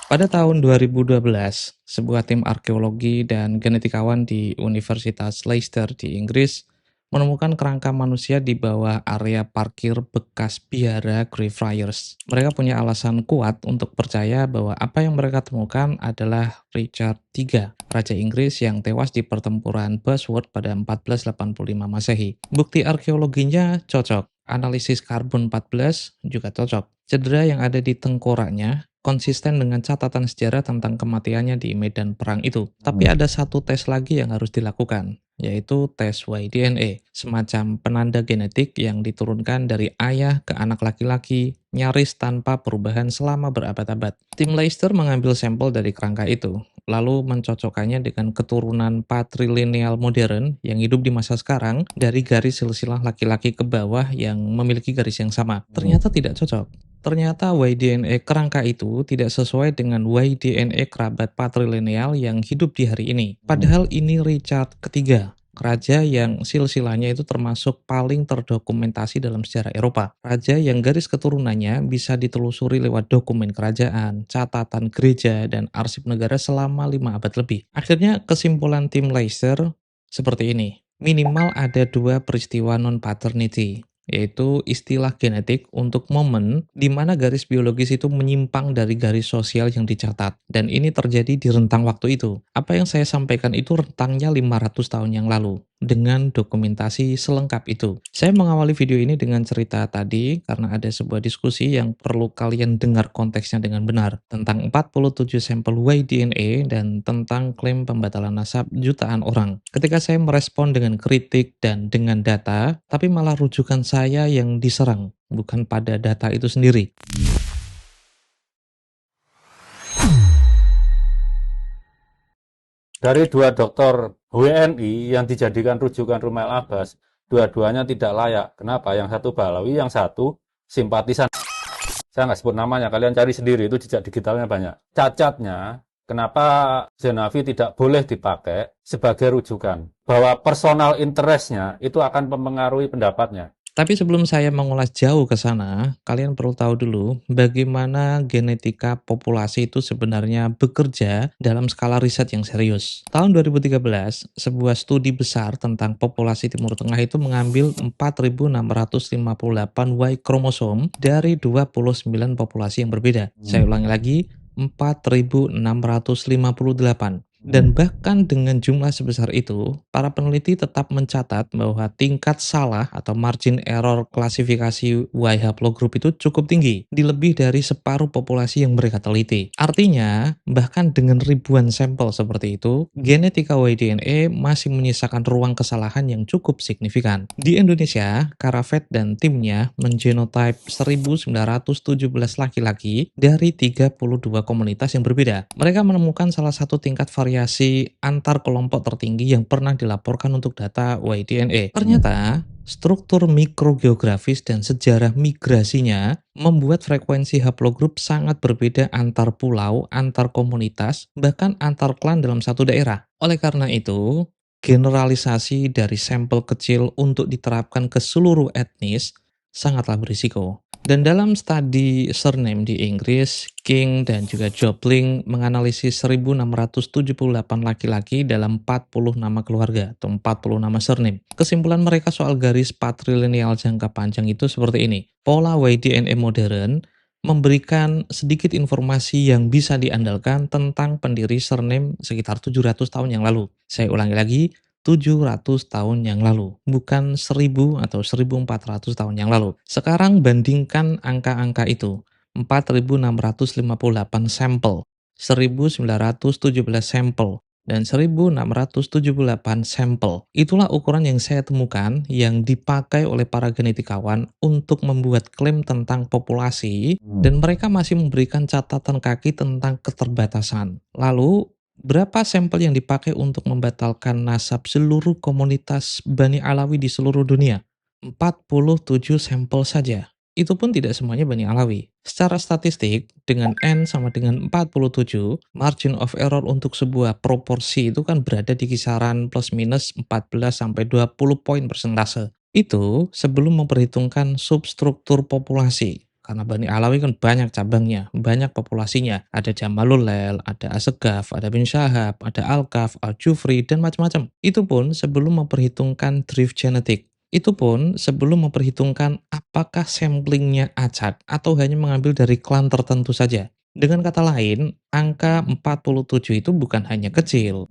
Pada tahun 2012, sebuah tim arkeologi dan genetikawan di Universitas Leicester di Inggris menemukan kerangka manusia di bawah area parkir bekas biara Greyfriars. Mereka punya alasan kuat untuk percaya bahwa apa yang mereka temukan adalah Richard III, Raja Inggris yang tewas di pertempuran Bosworth pada 1485 Masehi. Bukti arkeologinya cocok, analisis karbon 14 juga cocok. Cedera yang ada di tengkoraknya konsisten dengan catatan sejarah tentang kematiannya di medan perang itu. Tapi ada satu tes lagi yang harus dilakukan, yaitu tes Y-DNA, semacam penanda genetik yang diturunkan dari ayah ke anak laki-laki, nyaris tanpa perubahan selama berabad-abad. Tim Leicester mengambil sampel dari kerangka itu, lalu mencocokkannya dengan keturunan patrilineal modern yang hidup di masa sekarang dari garis silsilah laki-laki ke bawah yang memiliki garis yang sama. Ternyata tidak cocok. Ternyata Y-DNA kerangka itu tidak sesuai dengan Y-DNA kerabat patrilineal yang hidup di hari ini. Padahal ini Richard ketiga, raja yang silsilahnya itu termasuk paling terdokumentasi dalam sejarah Eropa. Raja yang garis keturunannya bisa ditelusuri lewat dokumen kerajaan, catatan gereja, dan arsip negara selama 5 abad lebih. Akhirnya kesimpulan tim Leicester seperti ini. Minimal ada 2 peristiwa non-paternity, yaitu istilah genetik untuk momen di mana garis biologis itu menyimpang dari garis sosial yang dicatat. Dan ini terjadi di rentang waktu itu. Apa yang saya sampaikan itu rentangnya 500 tahun yang lalu, dengan dokumentasi selengkap itu. Saya mengawali video ini dengan cerita tadi karena ada sebuah diskusi yang perlu kalian dengar konteksnya dengan benar, tentang 47 sampel Y-DNA dan tentang klaim pembatalan nasab jutaan orang. Ketika saya merespon dengan kritik dan dengan data, tapi malah rujukan saya yang diserang, bukan pada data itu sendiri. Dari dua dokter WNI yang dijadikan rujukan Rumail Abbas, dua-duanya tidak layak. Kenapa? Yang satu Balawi, yang satu simpatisan. Saya nggak sebut namanya, kalian cari sendiri, itu jejak digitalnya banyak. Cacatnya, kenapa Zenawi tidak boleh dipakai sebagai rujukan? Bahwa personal interest-nya itu akan mempengaruhi pendapatnya. Tapi sebelum saya mengulas jauh ke sana, kalian perlu tahu dulu bagaimana genetika populasi itu sebenarnya bekerja dalam skala riset yang serius. Tahun 2013, sebuah studi besar tentang populasi Timur Tengah itu mengambil 4.658 Y kromosom dari 29 populasi yang berbeda. Saya ulangi lagi, 4.658. Dan bahkan dengan jumlah sebesar itu, para peneliti tetap mencatat bahwa tingkat salah atau margin error klasifikasi Y haplogroup itu cukup tinggi, di lebih dari separuh populasi yang mereka teliti. Artinya, bahkan dengan ribuan sampel seperti itu, genetika Y-DNA masih menyisakan ruang kesalahan yang cukup signifikan. Di Indonesia, Karavet dan timnya menjenotype 1917 laki-laki dari 32 komunitas yang berbeda. Mereka menemukan salah satu tingkat variasi antar kelompok tertinggi yang pernah dilaporkan untuk data Y-DNA. Ternyata, struktur mikrogeografis dan sejarah migrasinya membuat frekuensi haplogrup sangat berbeda antar pulau, antar komunitas, bahkan antar klan dalam satu daerah. Oleh karena itu, generalisasi dari sampel kecil untuk diterapkan ke seluruh etnis sangatlah berisiko. Dan dalam studi surname di Inggris, King dan juga Jobling menganalisis 1678 laki-laki dalam 40 nama keluarga atau 40 nama surname. Kesimpulan mereka soal garis patrilineal jangka panjang itu seperti ini. Pola Y-DNA modern memberikan sedikit informasi yang bisa diandalkan tentang pendiri surname sekitar 700 tahun yang lalu. Saya ulangi lagi, 700 tahun yang lalu, bukan 1000 atau 1400 tahun yang lalu. Sekarang bandingkan angka-angka itu, 4.658 sampel, 1917 sampel, dan 1678 sampel. Itulah ukuran yang saya temukan yang dipakai oleh para genetikawan untuk membuat klaim tentang populasi, dan mereka masih memberikan catatan kaki tentang keterbatasan. Lalu, berapa sampel yang dipakai untuk membatalkan nasab seluruh komunitas Bani Alawi di seluruh dunia? 47 sampel saja. Itu pun tidak semuanya Bani Alawi. Secara statistik, dengan N sama dengan 47, margin of error untuk sebuah proporsi itu kan berada di kisaran plus minus 14-20 poin persentase. Itu sebelum memperhitungkan substruktur populasi. karena Bani Alawi kan banyak cabangnya, banyak populasinya. Ada Jamalulel, ada Assegaf, ada Bin Syahab, ada Al-Kaf, Al-Jufri, dan macam-macam. Itu pun sebelum memperhitungkan drift genetik. Itu pun sebelum memperhitungkan apakah samplingnya acak atau hanya mengambil dari klan tertentu saja. Dengan kata lain, angka 47 itu bukan hanya kecil,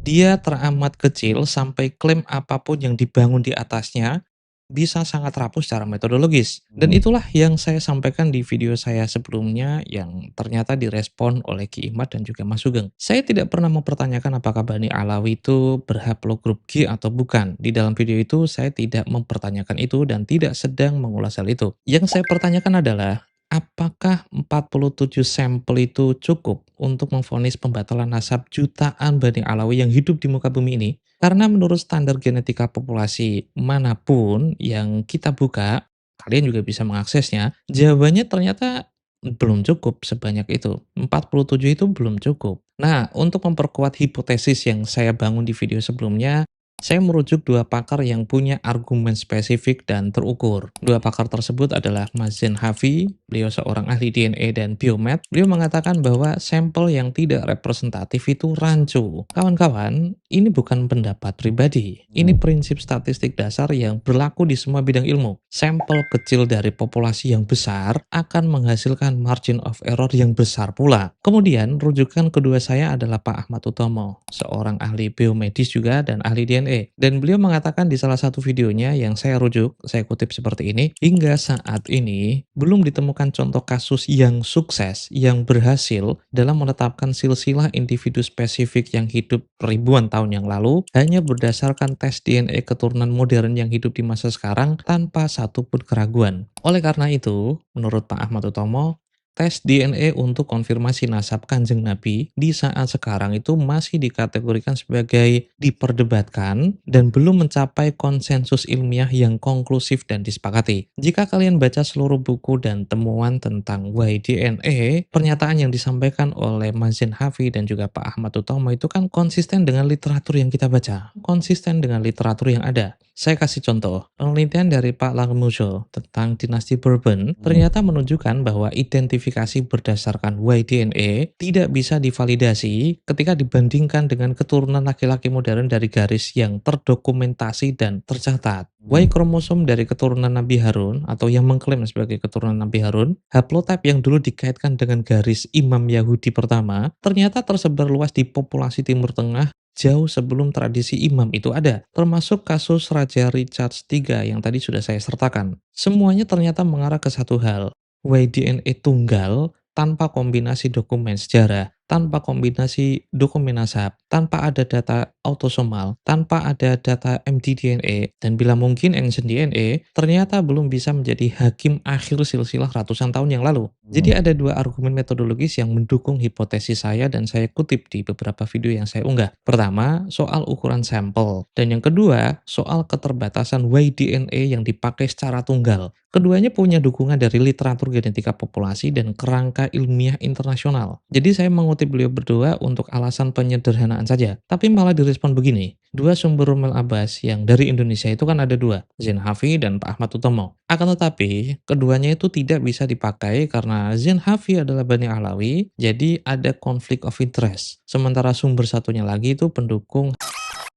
dia teramat kecil sampai klaim apapun yang dibangun di atasnya bisa sangat rapuh secara metodologis. Dan itulah yang saya sampaikan di video saya sebelumnya yang ternyata direspon oleh Ki Imad dan juga Mas Sugeng. Saya tidak pernah mempertanyakan apakah Bani Alawi itu berhaplogrup G atau bukan. Di dalam video itu saya tidak mempertanyakan itu dan tidak sedang mengulas hal itu. Yang saya pertanyakan adalah, apakah 47 sampel itu cukup untuk memvonis pembatalan nasab jutaan Bani Alawi yang hidup di muka bumi ini? Karena menurut standar genetika populasi manapun yang kita buka, kalian juga bisa mengaksesnya, jawabannya ternyata belum cukup sebanyak itu. 47 itu belum cukup. Nah, untuk memperkuat hipotesis yang saya bangun di video sebelumnya, saya merujuk dua pakar yang punya argumen spesifik dan terukur. Dua pakar tersebut adalah Mas Zain Hafi, beliau seorang ahli DNA dan biomed. Beliau mengatakan bahwa sampel yang tidak representatif itu rancu. Kawan-kawan, ini bukan pendapat pribadi. Ini prinsip statistik dasar yang berlaku di semua bidang ilmu. Sampel kecil dari populasi yang besar akan menghasilkan margin of error yang besar pula. Kemudian, rujukan kedua saya adalah Pak Ahmad Utomo, seorang ahli biomedis juga dan ahli DNA. Dan beliau mengatakan di salah satu videonya yang saya rujuk, saya kutip seperti ini, hingga saat ini belum ditemukan contoh kasus yang sukses, yang berhasil dalam menetapkan silsilah individu spesifik yang hidup ribuan tahun yang lalu hanya berdasarkan tes DNA keturunan modern yang hidup di masa sekarang tanpa satupun keraguan. Oleh karena itu, menurut Pak Ahmad Utomo, tes DNA untuk konfirmasi nasab Kanjeng Nabi di saat sekarang itu masih dikategorikan sebagai diperdebatkan dan belum mencapai konsensus ilmiah yang konklusif dan disepakati. Jika kalian baca seluruh buku dan temuan tentang YDNA, pernyataan yang disampaikan oleh Mas Zain Hafi dan juga Pak Ahmad Utomo itu kan konsisten dengan literatur yang kita baca, konsisten dengan literatur yang ada. Saya kasih contoh, penelitian dari Pak Langmujo tentang dinasti Bourbon ternyata menunjukkan bahwa identifikasi berdasarkan YDNA tidak bisa divalidasi ketika dibandingkan dengan keturunan laki-laki modern dari garis yang terdokumentasi dan tercatat. Y kromosom dari keturunan Nabi Harun atau yang mengklaim sebagai keturunan Nabi Harun, haplotype yang dulu dikaitkan dengan garis Imam Yahudi pertama, ternyata tersebar luas di populasi Timur Tengah jauh sebelum tradisi imam itu ada, termasuk kasus Raja Richard III yang tadi sudah saya sertakan. Semuanya ternyata mengarah ke satu hal, YDNA tunggal tanpa kombinasi dokumen sejarah, tanpa kombinasi dokumen nasab, tanpa ada data autosomal, tanpa ada data mtDNA, dan bila mungkin ancient DNA, ternyata belum bisa menjadi hakim akhir silsilah ratusan tahun yang lalu. Jadi ada dua argumen metodologis yang mendukung hipotesis saya dan saya kutip di beberapa video yang saya unggah. Pertama, soal ukuran sampel, dan yang kedua, soal keterbatasan YDNA yang dipakai secara tunggal. Keduanya punya dukungan dari literatur genetika populasi dan kerangka ilmiah internasional. Jadi saya mengutip beliau berdua untuk alasan penyederhanaan saja. Tapi malah direspon begini, dua sumber Rumel Abbas yang dari Indonesia itu kan ada dua, Zain Hafi dan Pak Ahmad Utomo. Akan tetapi, keduanya itu tidak bisa dipakai karena Zain Hafi adalah Bani Alawi, jadi ada konflik of interest. Sementara sumber satunya lagi itu pendukung.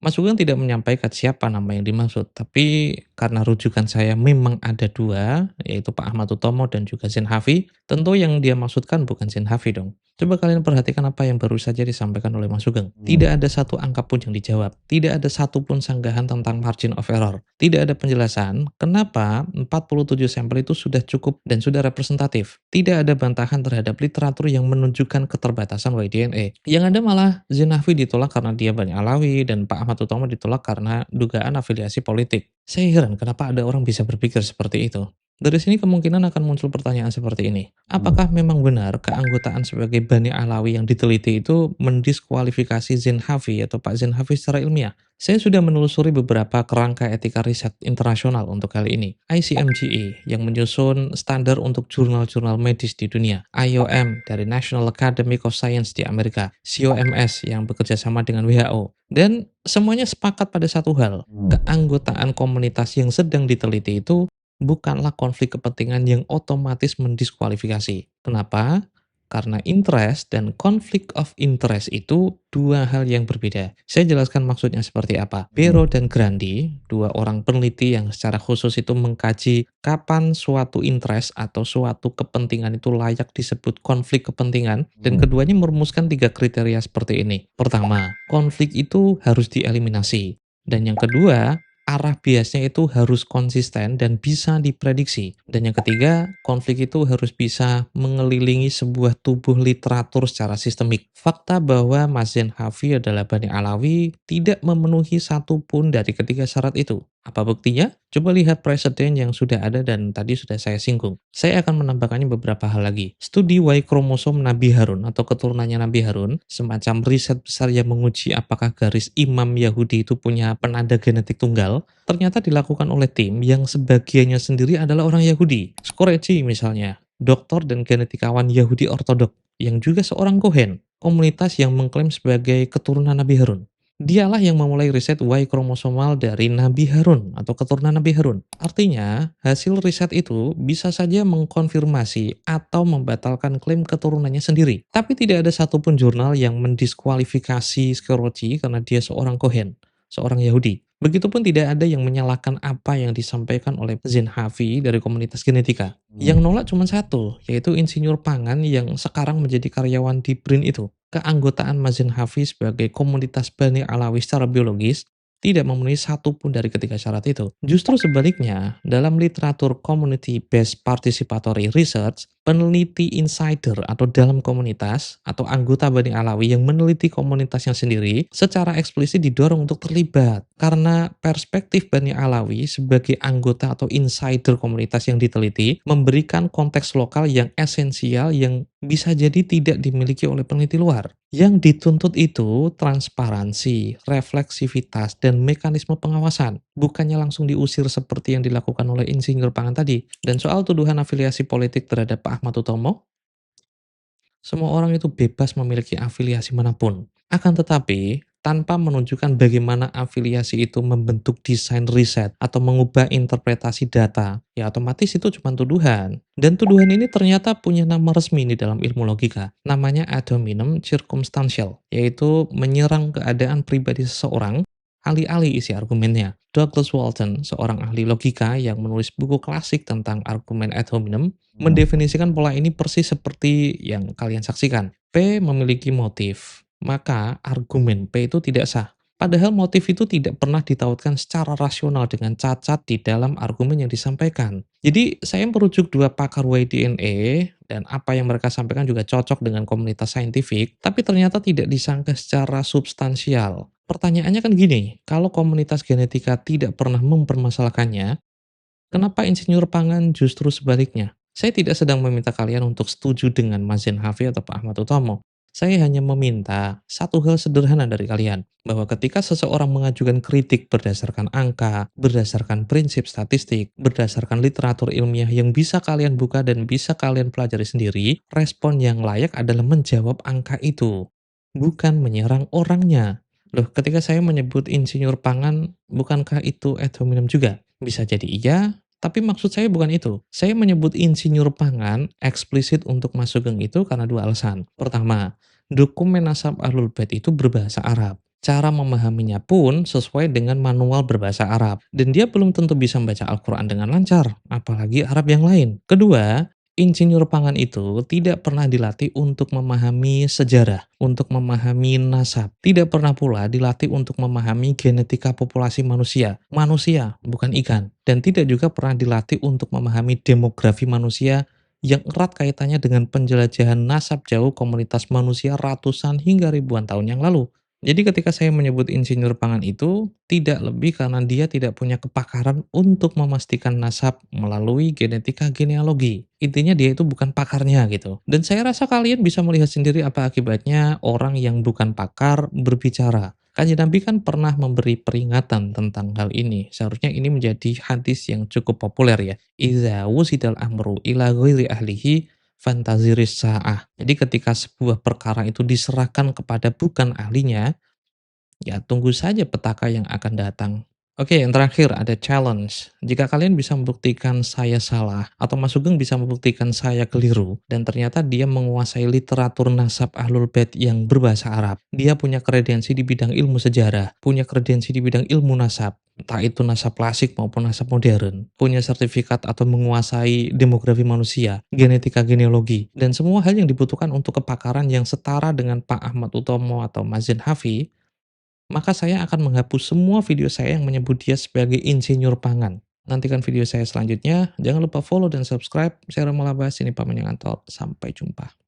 Mas Sugeng tidak menyampaikan siapa nama yang dimaksud, tapi karena rujukan saya memang ada dua, yaitu Pak Ahmad Utomo dan juga Zain Hafi, tentu yang dia maksudkan bukan Zain Hafi dong. Coba kalian perhatikan apa yang baru saja disampaikan oleh Mas Sugeng. Tidak ada satu angka pun yang dijawab, tidak ada satu pun sanggahan tentang margin of error, tidak ada penjelasan kenapa 47 sampel itu sudah cukup dan sudah representatif. Tidak ada bantahan terhadap literatur yang menunjukkan keterbatasan YDNA. Yang ada malah Zain Hafi ditolak karena dia Bani Alawi dan Pak Ahmad Utomo ditolak karena dugaan afiliasi politik. Saya heran kenapa ada orang bisa berpikir seperti itu. Dari sini kemungkinan akan muncul pertanyaan seperti ini. Apakah memang benar keanggotaan sebagai Bani Alawi yang diteliti itu mendiskualifikasi Zain Hafi atau Pak Zain Hafi secara ilmiah? Saya sudah menelusuri beberapa kerangka etika riset internasional untuk kali ini. ICMGE yang menyusun standar untuk jurnal-jurnal medis di dunia. IOM dari National Academy of Science di Amerika. COMS yang bekerja sama dengan WHO. Dan semuanya sepakat pada satu hal. Keanggotaan komunitas yang sedang diteliti itu bukanlah konflik kepentingan yang otomatis mendiskualifikasi. Kenapa? Karena interest dan conflict of interest itu dua hal yang berbeda. Saya jelaskan maksudnya seperti apa. Pero dan Grandi, dua orang peneliti yang secara khusus itu mengkaji kapan suatu interest atau suatu kepentingan itu layak disebut konflik kepentingan, dan keduanya merumuskan tiga kriteria seperti ini. Pertama, konflik itu harus dieliminasi. Dan yang kedua, arah biasnya itu harus konsisten dan bisa diprediksi. Dan yang ketiga, konflik itu harus bisa mengelilingi sebuah tubuh literatur secara sistemik. Fakta bahwa Mazin Hafi adalah Bani Alawi tidak memenuhi satupun dari ketiga syarat itu. Apa buktinya? Coba lihat presiden yang sudah ada dan tadi sudah saya singgung. Saya akan menambahkannya beberapa hal lagi. Studi Y kromosom Nabi Harun atau keturunannya Nabi Harun, semacam riset besar yang menguji apakah garis imam Yahudi itu punya penanda genetik tunggal, ternyata dilakukan oleh tim yang sebagiannya sendiri adalah orang Yahudi. Skoreci misalnya, doktor dan genetikawan Yahudi ortodok, yang juga seorang Kohen, komunitas yang mengklaim sebagai keturunan Nabi Harun. Dialah yang memulai riset Y kromosomal dari Nabi Harun atau keturunan Nabi Harun. Artinya, hasil riset itu bisa saja mengkonfirmasi atau membatalkan klaim keturunannya sendiri. Tapi tidak ada satupun jurnal yang mendiskualifikasi Skoreci karena dia seorang Kohen, seorang Yahudi. Begitupun tidak ada yang menyalahkan apa yang disampaikan oleh Zain Hafi dari komunitas genetika. Yang nolak cuma satu, yaitu insinyur pangan yang sekarang menjadi karyawan di BRIN itu. Keanggotaan Mazin Hafiz sebagai komunitas Bani Alawi secara biologis tidak memenuhi satupun dari ketiga syarat itu. Justru sebaliknya, dalam literatur community-based participatory research, peneliti insider atau dalam komunitas atau anggota Bani Alawi yang meneliti komunitasnya sendiri secara eksplisit didorong untuk terlibat. Karena perspektif Bani Alawi sebagai anggota atau insider komunitas yang diteliti memberikan konteks lokal yang esensial yang bisa jadi tidak dimiliki oleh peneliti luar. Yang dituntut itu transparansi, refleksivitas, dan mekanisme pengawasan, bukannya langsung diusir seperti yang dilakukan oleh insinyur pangan tadi. Dan soal tuduhan afiliasi politik terhadap Pak Ahmad Utomo, semua orang itu bebas memiliki afiliasi manapun. Akan tetapi, tanpa menunjukkan bagaimana afiliasi itu membentuk desain riset atau mengubah interpretasi data, ya otomatis itu cuma tuduhan. Dan tuduhan ini ternyata punya nama resmi di dalam ilmu logika. Namanya ad hominem circumstantial, yaitu menyerang keadaan pribadi seseorang alih-alih isi argumennya. Douglas Walton, seorang ahli logika yang menulis buku klasik tentang argumen ad hominem, mendefinisikan pola ini persis seperti yang kalian saksikan. P memiliki motif, maka argumen P itu tidak sah. Padahal motif itu tidak pernah ditautkan secara rasional dengan cacat di dalam argumen yang disampaikan. Jadi saya merujuk dua pakar YDNA dan apa yang mereka sampaikan juga cocok dengan komunitas saintifik, tapi ternyata tidak disangka secara substansial. Pertanyaannya kan gini, kalau komunitas genetika tidak pernah mempermasalahkannya, kenapa insinyur pangan justru sebaliknya? Saya tidak sedang meminta kalian untuk setuju dengan Mazin Hafi atau Pak Ahmad Utomo. Saya hanya meminta satu hal sederhana dari kalian, bahwa ketika seseorang mengajukan kritik berdasarkan angka, berdasarkan prinsip statistik, berdasarkan literatur ilmiah yang bisa kalian buka dan bisa kalian pelajari sendiri, respon yang layak adalah menjawab angka itu, bukan menyerang orangnya. Loh, ketika saya menyebut insinyur pangan, bukankah itu ad hominem juga? Bisa jadi iya, tapi maksud saya bukan itu. Saya menyebut insinyur pangan eksplisit untuk masuk geng itu karena dua alasan. Pertama, dokumen nasab Ahlul Bait itu berbahasa Arab. Cara memahaminya pun sesuai dengan manual berbahasa Arab. Dan dia belum tentu bisa membaca Al-Quran dengan lancar, apalagi Arab yang lain. Kedua, insinyur pangan itu tidak pernah dilatih untuk memahami sejarah, untuk memahami nasab. Tidak pernah pula dilatih untuk memahami genetika populasi manusia. Manusia, bukan ikan. Dan tidak juga pernah dilatih untuk memahami demografi manusia yang erat kaitannya dengan penjelajahan nasab jauh komunitas manusia ratusan hingga ribuan tahun yang lalu. Jadi ketika saya menyebut insinyur pangan itu, tidak lebih karena dia tidak punya kepakaran untuk memastikan nasab melalui genetika genealogi. Intinya dia itu bukan pakarnya gitu. Dan saya rasa kalian bisa melihat sendiri apa akibatnya orang yang bukan pakar berbicara. Kanjeng Nabi kan pernah memberi peringatan tentang hal ini. Seharusnya ini menjadi hadis yang cukup populer ya. Idza wusidal amru ila ghairi ahlihi fantaziris sa'ah. Jadi ketika sebuah perkara itu diserahkan kepada bukan ahlinya, ya tunggu saja petaka yang akan datang. Oke, yang terakhir ada challenge. Jika kalian bisa membuktikan saya salah, atau Mas Sugeng bisa membuktikan saya keliru, dan ternyata dia menguasai literatur nasab Ahlul Bait yang berbahasa Arab. Dia punya kredensi di bidang ilmu sejarah, punya kredensi di bidang ilmu nasab, entah itu nasab klasik maupun nasab modern, punya sertifikat atau menguasai demografi manusia, genetika genealogi, dan semua hal yang dibutuhkan untuk kepakaran yang setara dengan Pak Ahmad Utomo atau Mas Zain Hafi, maka saya akan menghapus semua video saya yang menyebut dia sebagai insinyur pangan. Nantikan video saya selanjutnya. Jangan lupa follow dan subscribe. Saya Romo Labas, ini Pak Menyangantor. Sampai jumpa.